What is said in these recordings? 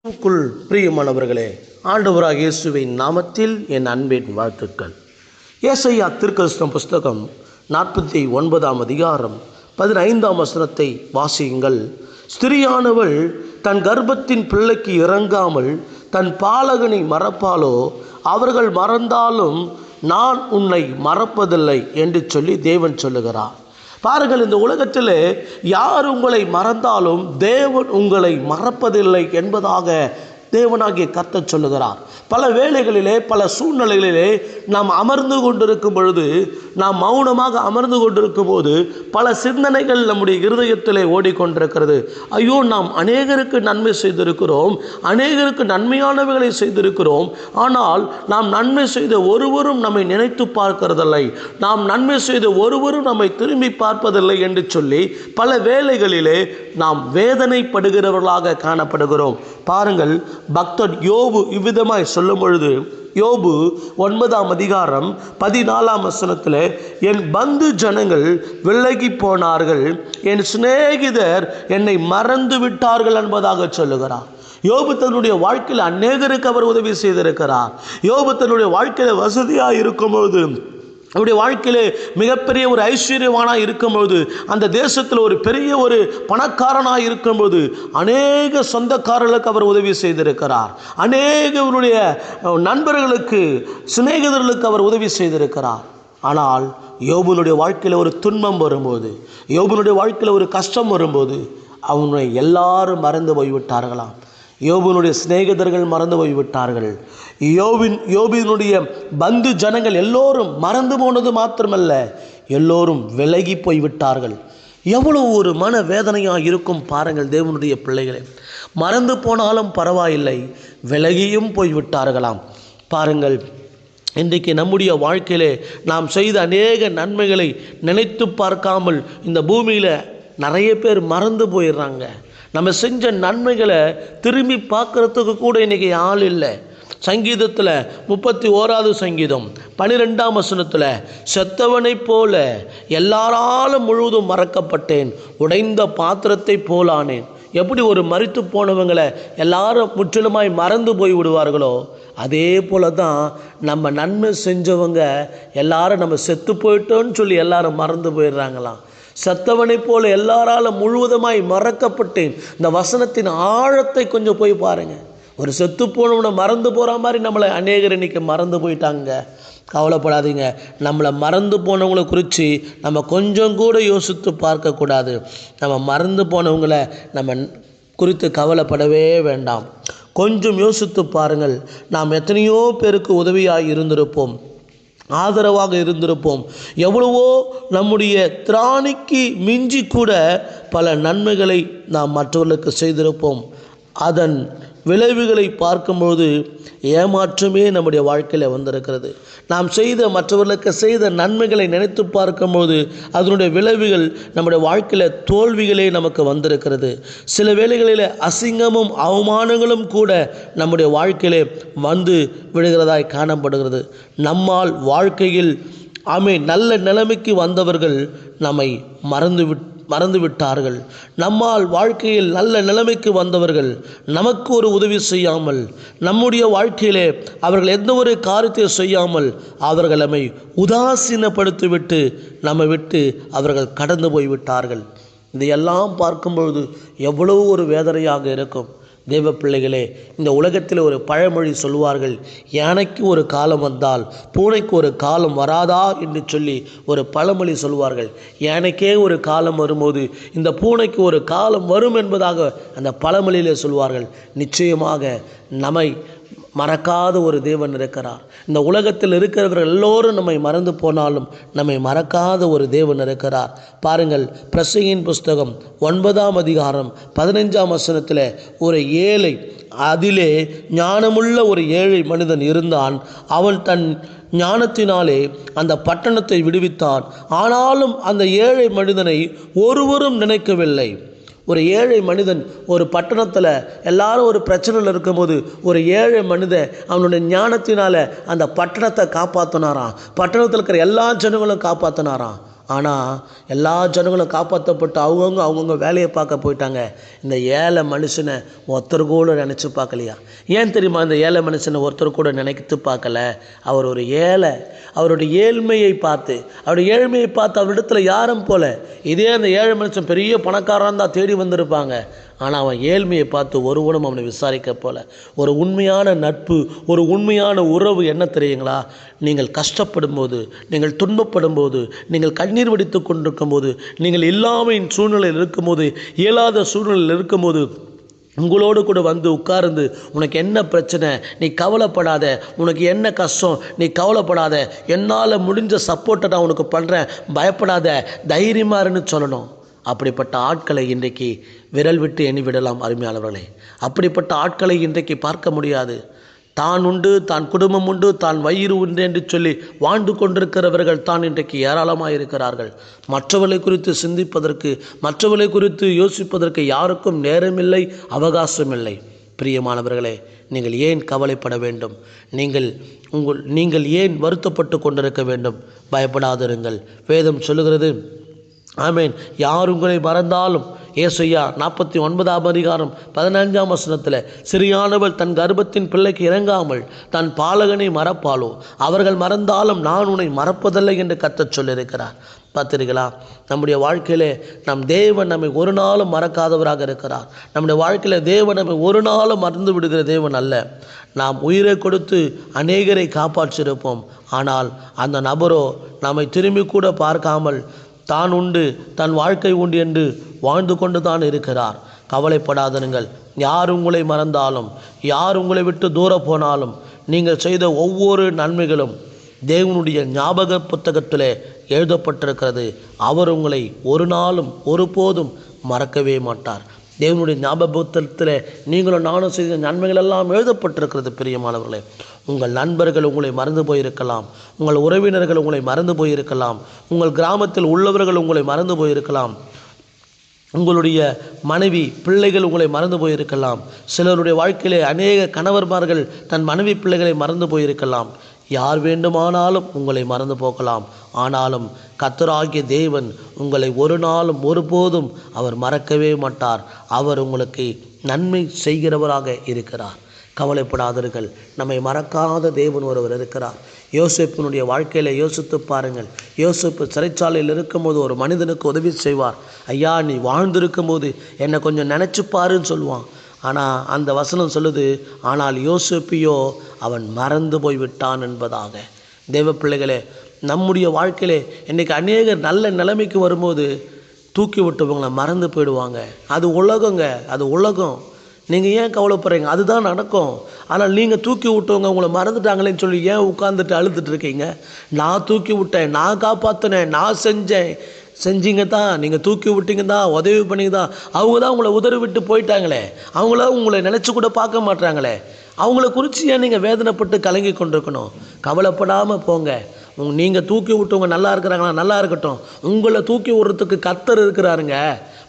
க்குள் பிரியமானவர்களே, ஆண்டவராகிய இயேசுவின் நாமத்தில் என் அன்பின் வாழ்த்துக்கள். ஏசாயா தீர்க்கதரிசன புஸ்தகம் 49ஆம் அதிகாரம் 15ஆம் வசனத்தை வாசியுங்கள். ஸ்திரியானவள் தன் கர்ப்பத்தின் பிள்ளைக்கு இறங்காமல் தன் பாலகனை மறப்பாளோ? அவர்கள் மறந்தாலும் நான் உன்னை மறப்பதில்லை என்று சொல்லி தேவன் சொல்லுகிறார். பாருங்கள், இந்த உலகத்தில் யார் உங்களை மறந்தாலும் தேவன் உங்களை மறப்பதில்லை என்பதாக தேவனாகிய கர்த்தர் சொல்லுகிறார். பல வேளைகளிலே, பல சூழ்நிலைகளிலே நாம் அமர்ந்து கொண்டிருக்கும் பொழுது, நாம் மௌனமாக அமர்ந்து கொண்டிருக்கும் போது பல சிந்தனைகள் நம்முடைய இருதயத்திலே ஓடிக்கொண்டிருக்கிறது. ஐயோ, நாம் அநேகருக்கு நன்மை செய்திருக்கிறோம், அநேகருக்கு நன்மையானவைகளை செய்திருக்கிறோம். ஆனால் நாம் நன்மை செய்த ஒருவரும் நம்மை நினைத்து பார்க்கிறதில்லை, நாம் நன்மை செய்த ஒருவரும் நம்மை திரும்பி பார்ப்பதில்லை என்று சொல்லி பல வேளைகளிலே நாம் வேதனைப்படுகிறவர்களாக காணப்படுகிறோம். பாருங்கள், பக்தர் யோபு இவ்விதமாய் சொல்லும் பொழுது, யோபு 9ஆம் அதிகாரம் 14ஆம் வசனத்தில், என் பந்து ஜனங்கள் விலகி போனார்கள், என் சிநேகிதர் என்னை மறந்து விட்டார்கள் என்பதாக சொல்லுகிறார். யோபு தன்னுடைய வாழ்க்கையில் அநேகருக்கு அவர் உதவி செய்திருக்கிறார். யோபு தன்னுடைய வாழ்க்கையில் வசதியாக இருக்கும்போது, அவருடைய வாழ்க்கையிலே மிகப்பெரிய ஒரு ஐஸ்வர்யவானாக இருக்கும்போது, அந்த தேசத்தில் ஒரு பெரிய ஒரு பணக்காரனாக இருக்கும்போது அநேக சொந்தக்காரர்களுக்கு அவர் உதவி செய்திருக்கிறார். அநேகருடைய நண்பர்களுக்கு, சிநேகிதர்களுக்கு அவர் உதவி செய்திருக்கிறார். ஆனால் யோபுனுடைய வாழ்க்கையில் ஒரு துன்பம் வரும்போது, யோபுனுடைய வாழ்க்கையில் ஒரு கஷ்டம் வரும்போது அவனை எல்லாரும் மறந்து போய்விட்டார்களாம். யோபுனுடைய சிநேகிதர்கள் மறந்து போய்விட்டார்கள். யோபினுடைய பந்து ஜனங்கள் எல்லோரும் மறந்து போனது மாத்திரமல்ல, எல்லோரும் விலகி போய்விட்டார்கள். எவ்வளவு ஒரு மன வேதனையாக இருக்கும் பாருங்கள் தேவனுடைய பிள்ளைகளே. மறந்து போனாலும் பரவாயில்லை, விலகியும் போய்விட்டார்களாம். பாருங்கள், இன்றைக்கு நம்முடைய வாழ்க்கையிலே நாம் செய்த அநேக நன்மைகளை நினைத்து பார்க்காமல் இந்த பூமியில் நிறைய பேர் மறந்து போயிடுறாங்க. நம்ம செஞ்ச நன்மைகளை திரும்பி பார்க்குறதுக்கு கூட இன்றைக்கி ஆள் இல்லை. சங்கீதத்தில் 31ஆவது சங்கீதம் 12ஆம் வசனத்தில், செத்தவனை போல எல்லாராலும் முழுவதும் மறக்கப்பட்டேன், உடைந்த பாத்திரத்தை போலானேன். எப்படி ஒரு மரித்து போனவங்களை எல்லாரும் முற்றிலுமாய் மறந்து போய் விடுவார்களோ, அதே போல தான் நம்ம நன்மை செஞ்சவங்க எல்லாரும் நம்ம செத்து போயிட்டோன்னு சொல்லி எல்லாரும் மறந்து போயிடுறாங்களாம். செத்தவனை போல எல்லாராலும் முழுவதுமாய் மறக்கப்பட்டேன். இந்த வசனத்தின் ஆழத்தை கொஞ்சம் போய் பாருங்கள். ஒரு செத்து போனவனை மறந்து போகிற மாதிரி நம்மளை அநேகர் இன்னைக்கு மறந்து போயிட்டாங்க. கவலைப்படாதீங்க, நம்மளை மறந்து போனவங்களை குறித்து நம்ம கொஞ்சம் கூட யோசித்து பார்க்கக்கூடாது. நம்ம மறந்து போனவங்களை நம்ம குறித்து கவலைப்படவே வேண்டாம். கொஞ்சம் யோசித்து பாருங்கள். நாம் எத்தனையோ பேருக்கு உதவியாக இருந்திருப்போம், ஆதரவாக இருந்திருப்போம். எவ்வளவோ நம்முடைய திராணிக்கு மிஞ்சி கூட பல நன்மைகளை நாம் மற்றவர்களுக்கு செய்திருப்போம். அதன் விளைவுகளை பார்க்கும்போது ஏமாற்றமே நம்முடைய வாழ்க்கையில் வந்திருக்கிறது. நாம் மற்றவர்களுக்கு செய்த நன்மைகளை நினைத்து பார்க்கும்போது அதனுடைய விளைவுகள் நம்முடைய வாழ்க்கையில் தோல்விகளே நமக்கு வந்திருக்கிறது. சில வேளைகளில் அசிங்கமும் அவமானங்களும் கூட நம்முடைய வாழ்க்கையிலே வந்து விடுகிறதாய் காணப்படுகிறது. நம்மால் வாழ்க்கையில் நல்ல நிலைமைக்கு வந்தவர்கள் நம்மை மறந்து விட்டார்கள். நம்மால் வாழ்க்கையில் நல்ல நிலைமைக்கு வந்தவர்கள் நமக்கு ஒரு உதவி செய்யாமல், நம்முடைய வாழ்க்கையிலே அவர்கள் எந்த ஒரு காரியத்தை செய்யாமல் அவர்கள் நம்மை உதாசீனப்படுத்திவிட்டு நம்மை விட்டு அவர்கள் கடந்து போய்விட்டார்கள். இதையெல்லாம் பார்க்கும்பொழுது எவ்வளவு ஒரு வேதனையாக இருக்கும். தேவ பிள்ளைகளே, இந்த உலகத்தில் ஒரு பழமொழி சொல்வார்கள், யானைக்கு ஒரு காலம் வந்தால் பூனைக்கு ஒரு காலம் வராதா என்று சொல்லி ஒரு பழமொழி சொல்வார்கள். யானைக்கே ஒரு காலம் வரும்போது இந்த பூனைக்கு ஒரு காலம் வரும் என்பதாக அந்த பழமொழியிலே சொல்வார்கள். நிச்சயமாக நம்மை மறக்காத ஒரு தேவன் இருக்கிறார். இந்த உலகத்தில் இருக்கிறவர்கள் எல்லோரும் நம்மை மறந்து போனாலும் நம்மை மறக்காத ஒரு தேவன் இருக்கிறார். பாருங்கள், பிரசங்கியின் புஸ்தகம் 9ஆம் அதிகாரம் 15ஆம் வசனத்தில், ஒரு ஏழை, அதிலே ஞானமுள்ள ஒரு ஏழை மனிதன் இருந்தான். அவன் தன் ஞானத்தினாலே அந்த பட்டணத்தை விடுவித்தான். ஆனாலும் அந்த ஏழை மனிதனை ஒருவரும் நினைக்கவில்லை. ஒரு ஏழை மனிதன் ஒரு பட்டணத்தில் எல்லாரும் ஒரு பிரச்சனையில் இருக்கும்போது ஒரு ஏழை மனிதன் அவனுடைய ஞானத்தினால அந்த பட்டணத்தை காப்பாற்றினாராம். பட்டணத்தில் இருக்கிற எல்லா ஜனங்களும் காப்பாற்றினாராம். ஆனால் எல்லா ஜனங்களும் காப்பாற்றப்பட்டு அவங்கவுங்க வேலையை பார்க்க போயிட்டாங்க. இந்த ஏழை மனுஷனை ஒருத்தர் கூட நினச்சி பார்க்கலையா? ஏன் தெரியுமா இந்த ஏழை மனுஷனை ஒருத்தர் கூட நினைத்து பார்க்கல? அவர் ஒரு ஏழை. அவருடைய ஏழ்மையை பார்த்து அவரிடத்துல யாரும் போல. இதே அந்த ஏழை மனுஷன் பெரிய பணக்காரன் தான் தேடி வந்திருப்பாங்க. ஆனால் அவன் ஏழ்மையை பார்த்து ஒருவனும் அவனை விசாரிக்க போல. ஒரு உண்மையான நட்பு, ஒரு உண்மையான உறவு என்ன தெரியுங்களா? நீங்கள் கஷ்டப்படும் போது, நீங்கள் துன்பப்படும் போது, நீங்கள் கண்ணீர் வடித்து கொண்டிருக்கும் போது, நீங்கள் இல்லாமையின் சூழ்நிலையில் இருக்கும்போது, இயலாத சூழ்நிலையில் இருக்கும்போது உங்களோடு கூட வந்து உட்கார்ந்து, உனக்கு என்ன பிரச்சனை, நீ கவலைப்படாத, உனக்கு என்ன கஷ்டம், நீ கவலைப்படாத, என்னால் முடிஞ்ச சப்போர்ட்டை நான் உனக்கு பண்ணுறேன், பயப்படாத, தைரியமாக இருன்னு சொல்லணும். அப்படிப்பட்ட ஆட்களை இன்றைக்கு விரல் விட்டு எண்ணிவிடலாம் அருமையானவர்களே. அப்படிப்பட்ட ஆட்களை இன்றைக்கு பார்க்க முடியாது. தான் உண்டு, தான் குடும்பம் உண்டு, தான் வயிறு உண்டு என்று சொல்லி வாழ்ந்து கொண்டிருக்கிறவர்கள் தான் இன்றைக்கு ஏராளமாக இருக்கிறார்கள். மற்றவர்களை குறித்து சிந்திப்பதற்கு, மற்றவர்களை குறித்து யோசிப்பதற்கு யாருக்கும் நேரமில்லை, அவகாசமில்லை. பிரியமானவர்களே, நீங்கள் ஏன் கவலைப்பட வேண்டும்? நீங்கள் ஏன் வருத்தப்பட்டு கொண்டிருக்க வேண்டும்? பயப்படாதிருங்கள். வேதம் சொல்லுகிறது, ஆமேன், யார் உங்களை மறந்தாலும், ஏசாயா 49:15 சிறியானவள் தன் கர்ப்பத்தின் பிள்ளைக்கு இறங்காமல் தன் பாலகனை மறப்பாளோ? அவர்கள் மறந்தாலும் நான் உன்னை மறப்பதில்லை என்று கர்த்தர் சொல்லியிருக்கிறார். பார்த்திருங்களா? நம்முடைய வாழ்க்கையிலே தேவன் நம்மை ஒரு நாளும் மறக்காதவராக இருக்கிறார். நம்முடைய வாழ்க்கையில் தேவன் நம்மை ஒரு நாளும் மறந்து விடுகிற தேவன் அல்ல. நாம் உயிரை கொடுத்து அநேகரை காப்பாற்றியிருப்போம். ஆனால் அந்த நபரோ நம்மை திரும்பி கூட பார்க்காமல் தான் உண்டு, தன் வாழ்க்கை உண்டு என்று வாழ்ந்து கொண்டு தான் இருக்கிறார். கவலைப்படாதீர்கள். யார் உங்களை மறந்தாலும், யார் உங்களை விட்டு தூர போனாலும், நீங்கள் செய்த ஒவ்வொரு நன்மைகளும் தேவனுடைய ஞாபக புத்தகத்திலே எழுதப்பட்டிருக்கிறது. அவர் உங்களை ஒரு நாளும் ஒருபோதும் மறக்கவே மாட்டார். தேவனுடைய ஞாபக புத்தகத்தில் நீங்களும் நானும் செய்த நன்மைகள் எல்லாம் எழுதப்பட்டிருக்கிறது. பிரியமானவர்களே, உங்கள் நண்பர்கள் உங்களை மறந்து போயிருக்கலாம், உங்கள் உறவினர்கள் உங்களை மறந்து போயிருக்கலாம், உங்கள் கிராமத்தில் உள்ளவர்கள் உங்களை மறந்து போயிருக்கலாம், உங்களுடைய மனைவி பிள்ளைகள் உங்களை மறந்து போயிருக்கலாம். சிலருடைய வாழ்க்கையிலே அநேக கணவர்மார்கள் தன் மனைவி பிள்ளைகளை மறந்து போயிருக்கலாம். யார் வேண்டுமானாலும் உங்களை மறந்து போகலாம். ஆனாலும் கர்த்தராகிய தேவன் உங்களை ஒரு நாளும் ஒருபோதும் அவர் மறக்கவே மாட்டார். அவர் உங்களுக்கு நன்மை செய்கிறவராக இருக்கிறார். கவலைப்படாதீர்கள். நம்மை மறக்காத தேவன் ஒருவர் இருக்கிறார். யோசேப்பினுடைய வாழ்க்கையில் யோசித்து பாருங்கள். யோசேப்பு சிறைச்சாலையில் இருக்கும்போது ஒரு மனிதனுக்கு உதவி செய்வார். ஐயா, நீ வாழ்ந்திருக்கும் போது என்னை கொஞ்சம் நினச்சி பாருன்னு சொல்லுவான். ஆனால் அந்த வசனம் சொல்லுது, ஆனால் யோசேப்பியோ அவன் மறந்து போய்விட்டான் என்பதாக. தேவ பிள்ளைகளே, நம்முடைய வாழ்க்கையிலே இன்றைக்கி அநேகர் நல்ல நிலைமைக்கு வரும்போது தூக்கி விட்டவங்களை மறந்து போயிடுவாங்க. அது உலகங்க, அது உலகம். நீங்கள் ஏன் கவலைப்படுறீங்க? அதுதான் நடக்கும். ஆனால் நீங்கள் தூக்கி விட்டவங்க உங்களை மறந்துட்டாங்களேன்னு சொல்லி ஏன் உட்காந்துட்டு அழுதுட்டு இருக்கீங்க? நான் தூக்கி விட்டேன், நான் காப்பாற்றினேன், நான் செஞ்சீங்க தான், நீங்கள் தூக்கி விட்டீங்க தான், உதவி பண்ணிங்க தான். அவங்க தான் உங்களை உதறி விட்டு போயிட்டாங்களே, அவங்கள உங்களை நினச்சி கூட பார்க்க மாட்டாங்களே. அவங்கள குறித்து ஏன் நீங்கள் வேதனைப்பட்டு கலங்கி கொண்டிருக்கணும்? கவலைப்படாமல் போங்க. நீங்கள் தூக்கி விட்டவங்க நல்லா இருக்கிறாங்களா? நல்லா இருக்கட்டும். உங்களை தூக்கி விடுறதுக்கு கர்த்தர் இருக்கிறாருங்க.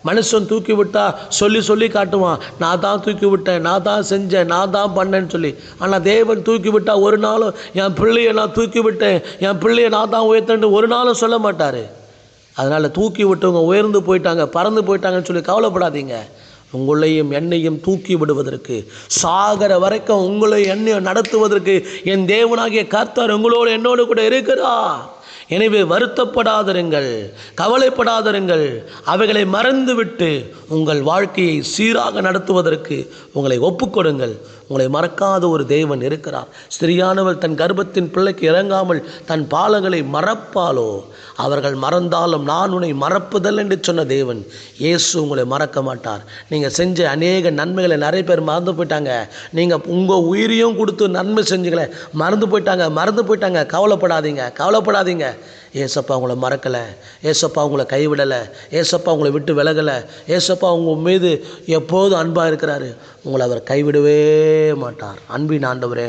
மனுஷன் தூக்கி விட்டா சொல்லி காட்டுவான், நான் தான் தூக்கி விட்டேன், நான் தான் செஞ்சேன், நான் தான் பண்ணேன்னு சொல்லி. ஆனால் தேவன் தூக்கி விட்டா ஒரு நாளும் என் பிள்ளையை நான் தூக்கி விட்டேன், என் பிள்ளையை நான் தான் உயர்த்தேன்னு ஒரு நாளும் சொல்ல மாட்டார். அதனால் தூக்கி விட்டவங்க உயர்ந்து போயிட்டாங்க, பறந்து போயிட்டாங்கன்னு சொல்லி கவலைப்படாதீங்க. உங்களையும் என்னையும் தூக்கி விடுவதற்கு, சாகர வரைக்கும் உங்களை என்னையும் நடத்துவதற்கு என் தேவனாகிய கர்த்தர் உங்களோடு என்னோடு கூட இருக்கிறார். எனவே வருத்தப்படாதிருங்கள், கவலைப்படாதிருங்கள். அவைகளை மறந்துவிட்டு உங்கள் வாழ்க்கையை சீராக நடத்துவதற்கு உங்களை ஒப்புக்கொடுங்கள். உங்களை மறக்காத ஒரு தேவன் இருக்கிறார். ஸ்திரியானவள் தன் கர்ப்பத்தின் பிள்ளைக்கு இறங்காமல் தன் பாலங்களை மறப்பாளோ? அவர்கள் மறந்தாலும் நான் உன்னை மறப்பதில்லை என்று சொன்ன தேவன் இயேசு உங்களை மறக்க மாட்டார். நீங்கள் செஞ்ச அநேக நன்மைகளை நிறைய பேர் மறந்து போயிட்டாங்க. நீங்கள் உங்கள் உயிரையும் கொடுத்து நன்மை செஞ்சுங்களே, மறந்து போயிட்டாங்க. கவலைப்படாதீங்க. ஏசப்பா உங்களை மறக்கலை, ஏசப்பா உங்களை கைவிடலை, ஏசப்பா உங்களை விட்டு விலகலை, ஏசப்பா உங்கள் மீது எப்போதும் அன்பாக இருக்கிறாரு. உங்களை அவர் கைவிடவே மாட்டார். அன்பின் ஆண்டவரே,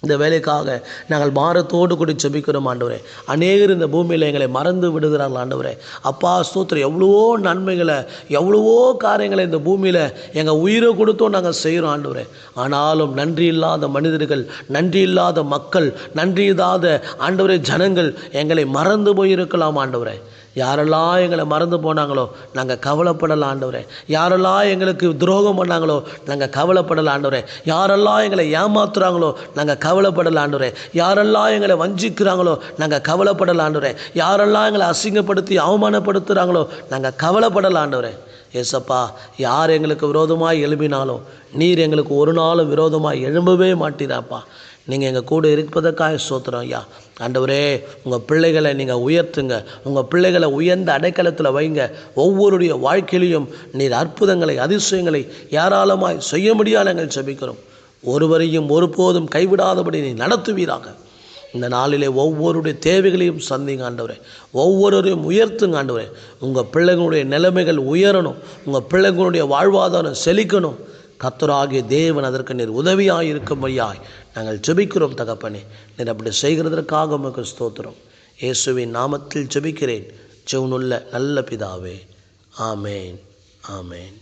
இந்த வேலைக்காக நாங்கள் பாரத்தோடு கூட ஜெபிக்கிறோம் ஆண்டவரே. அநேகர் இந்த பூமியில் எங்களை மறந்து விடுகிறார்கள் ஆண்டவரே. அப்பா ஸ்தோத்திரம், எவ்வளவோ நன்மைகளை, எவ்வளவோ காரியங்களை இந்த பூமியில் எங்கள் உயிரை கொடுத்தோம் நாங்கள் செய்கிறோம் ஆண்டவரே. ஆனாலும் நன்றி இல்லாத மனிதர்கள், நன்றி இல்லாத மக்கள், நன்றி இல்லாத ஆண்டவரே ஜனங்கள் எங்களை மறந்து போயிருக்கலாம் ஆண்டவரே. யாரெல்லாம் எங்களை மறந்து போனாங்களோ நாங்கள் கவலைப்படலை ஆண்டவரே. யாரெல்லாம் எங்களுக்கு துரோகம் பண்ணாங்களோ நாங்கள் கவலைப்படலை ஆண்டவரே. யாரெல்லாம் எங்களை ஏமாத்துறாங்களோ நாங்கள் கவலைப்படலை ஆண்டவரே. யாரெல்லாம் எங்களை வஞ்சிக்கிறாங்களோ நாங்கள் கவலைப்படலை ஆண்டவரே. யாரெல்லாம் எங்களை அசிங்கப்படுத்தி அவமானப்படுத்துகிறாங்களோ நாங்கள் கவலைப்படலை ஆண்டவரே. ஏசப்பா, யார் எங்களுக்கு விரோதமாக எழுப்பினாலும் நீர் எங்களுக்கு ஒரு நாளும் விரோதமாக எழும்பவே மாட்டீராப்பா. நீங்கள் எங்கள் கூட இருப்பதற்காக ஸ்தோத்திரம் ஐயா. ஆண்டவரே, உங்கள் பிள்ளைகளை நீங்கள் உயர்த்துங்க. உங்கள் பிள்ளைகளை உயர்ந்த அடைக்கலத்தில் வைங்க. ஒவ்வொருடைய வாழ்க்கையிலையும் நீர் அற்புதங்களை அதிசயங்களை ஏராளமாய் செய்ய முடியாது நாங்கள் செபிக்கிறோம். ஒருவரையும் ஒருபோதும் கைவிடாதபடி நீ நடத்துவீராக. இந்த நாளிலே ஒவ்வொருடைய தேவைகளையும் சந்திங்க ஆண்டவரே. ஒவ்வொருவரையும் உயர்த்துங்க ஆண்டவரே. உங்கள் பிள்ளைகளுடைய நிலைமைகள் உயரணும். உங்கள் பிள்ளைகளுடைய வாழ்வாதாரம் செழிக்கணும். கர்த்தராகிய தேவன் அதற்கு நீர் உதவியாக இருக்கும்படியாய் நாங்கள் ஜெபிக்கிறோம் தகப்பனே. நீர் அப்படி செய்கிறதற்காக உமக்கு ஸ்தோத்திரம். இயேசுவின் நாமத்தில் ஜெபிக்கிறேன் ஜெபமுள்ள நல்ல பிதாவே. ஆமேன், ஆமேன்.